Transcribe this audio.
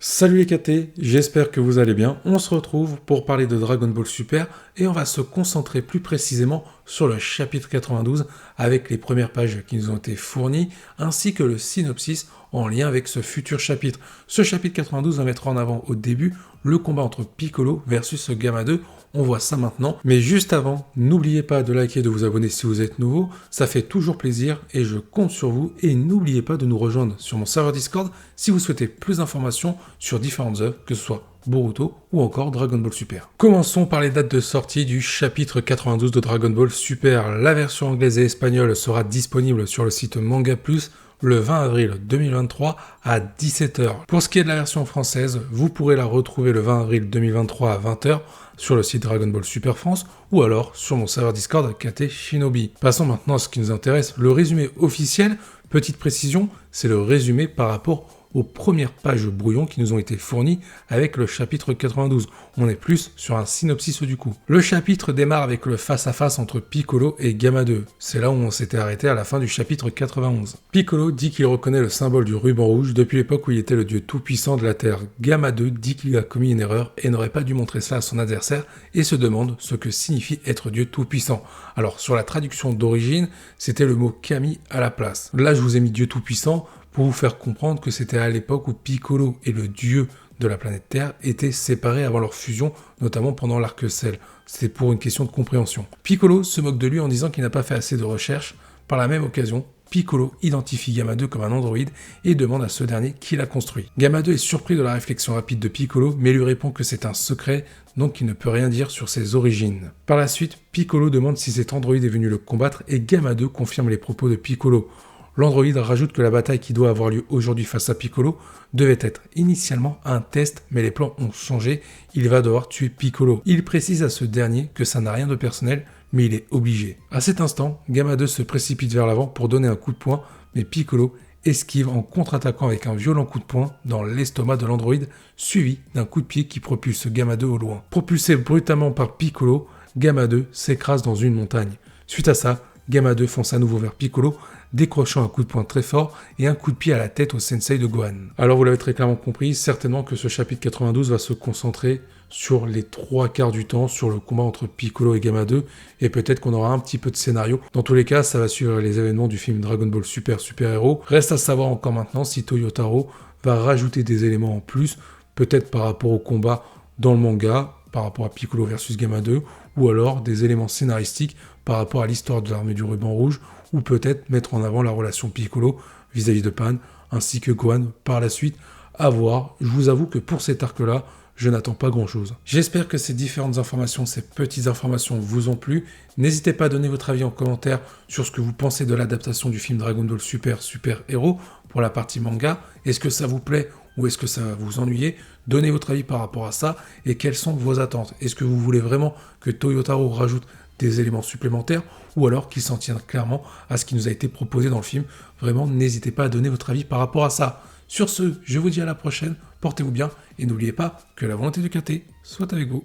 Salut les KT, j'espère que vous allez bien. On se retrouve pour parler de Dragon Ball Super et on va se concentrer plus précisément sur le chapitre 92 avec les premières pages qui nous ont été fournies ainsi que le synopsis en lien avec ce futur chapitre. Ce chapitre 92 va mettre en avant au début le combat entre Piccolo versus Gamma 2. On voit ça maintenant, mais juste avant, n'oubliez pas de liker et de vous abonner si vous êtes nouveau, ça fait toujours plaisir et je compte sur vous. Et n'oubliez pas de nous rejoindre sur mon serveur Discord si vous souhaitez plus d'informations sur différentes œuvres, que ce soit Boruto ou encore Dragon Ball Super. Commençons par les dates de sortie du chapitre 92 de Dragon Ball Super. La version anglaise et espagnole sera disponible sur le site Manga Plus le 20 avril 2023 à 17h. Pour ce qui est de la version française, vous pourrez la retrouver le 20 avril 2023 à 20h sur le site Dragon Ball Super France ou alors sur mon serveur Discord KT Shinobi. Passons maintenant à ce qui nous intéresse, le résumé officiel. Petite précision, c'est le résumé par rapport aux premières pages brouillons qui nous ont été fournies avec le chapitre 92. On est plus sur un synopsis du coup. Le chapitre démarre avec le face-à-face entre Piccolo et Gamma 2. C'est là où on s'était arrêté à la fin du chapitre 91. Piccolo dit qu'il reconnaît le symbole du ruban rouge depuis l'époque où il était le dieu tout-puissant de la Terre. Gamma 2 dit qu'il a commis une erreur et n'aurait pas dû montrer cela à son adversaire et se demande ce que signifie être dieu tout-puissant. Alors sur la traduction d'origine, c'était le mot Kami à la place. Là je vous ai mis dieu tout-puissant pour vous faire comprendre que c'était à l'époque où Piccolo et le dieu de la planète Terre étaient séparés avant leur fusion, notamment pendant l'arc Cell. C'était pour une question de compréhension. Piccolo se moque de lui en disant qu'il n'a pas fait assez de recherches. Par la même occasion, Piccolo identifie Gamma 2 comme un androïde et demande à ce dernier qui l'a construit. Gamma 2 est surpris de la réflexion rapide de Piccolo, mais lui répond que c'est un secret, donc il ne peut rien dire sur ses origines. Par la suite, Piccolo demande si cet androïde est venu le combattre et Gamma 2 confirme les propos de Piccolo. L'androïde rajoute que la bataille qui doit avoir lieu aujourd'hui face à Piccolo devait être initialement un test, mais les plans ont changé, il va devoir tuer Piccolo. Il précise à ce dernier que ça n'a rien de personnel, mais il est obligé. À cet instant, Gamma 2 se précipite vers l'avant pour donner un coup de poing, mais Piccolo esquive en contre-attaquant avec un violent coup de poing dans l'estomac de l'androïde, suivi d'un coup de pied qui propulse Gamma 2 au loin. Propulsé brutalement par Piccolo, Gamma 2 s'écrase dans une montagne. Suite à ça, Gamma 2 fonce à nouveau vers Piccolo, décrochant un coup de poing très fort et un coup de pied à la tête au sensei de Gohan. Alors vous l'avez très clairement compris, certainement que ce chapitre 92 va se concentrer sur les 3/4 du temps sur le combat entre Piccolo et Gamma 2 et peut-être qu'on aura un petit peu de scénario. Dans tous les cas, ça va suivre les événements du film Dragon Ball Super Super Hero. Reste à savoir encore maintenant si Toyotaro va rajouter des éléments en plus, peut-être par rapport au combat dans le manga, par rapport à Piccolo versus Gamma 2, ou alors des éléments scénaristiques par rapport à l'histoire de l'armée du ruban rouge, ou peut-être mettre en avant la relation Piccolo vis-à-vis de Pan, ainsi que Gohan par la suite, à voir. Je vous avoue que pour cet arc-là, je n'attends pas grand-chose. J'espère que ces différentes informations, ces petites informations vous ont plu. N'hésitez pas à donner votre avis en commentaire sur ce que vous pensez de l'adaptation du film Dragon Ball Super Super Hero pour la partie manga. Est-ce que ça vous plaît ou est-ce que ça va vous ennuyer? Donnez votre avis par rapport à ça et quelles sont vos attentes. Est-ce que vous voulez vraiment que Toyotaro rajoute des éléments supplémentaires ou alors qu'il s'en tienne clairement à ce qui nous a été proposé dans le film? Vraiment, n'hésitez pas à donner votre avis par rapport à ça. Sur ce, je vous dis à la prochaine, portez-vous bien et n'oubliez pas que la volonté du KT soit avec vous.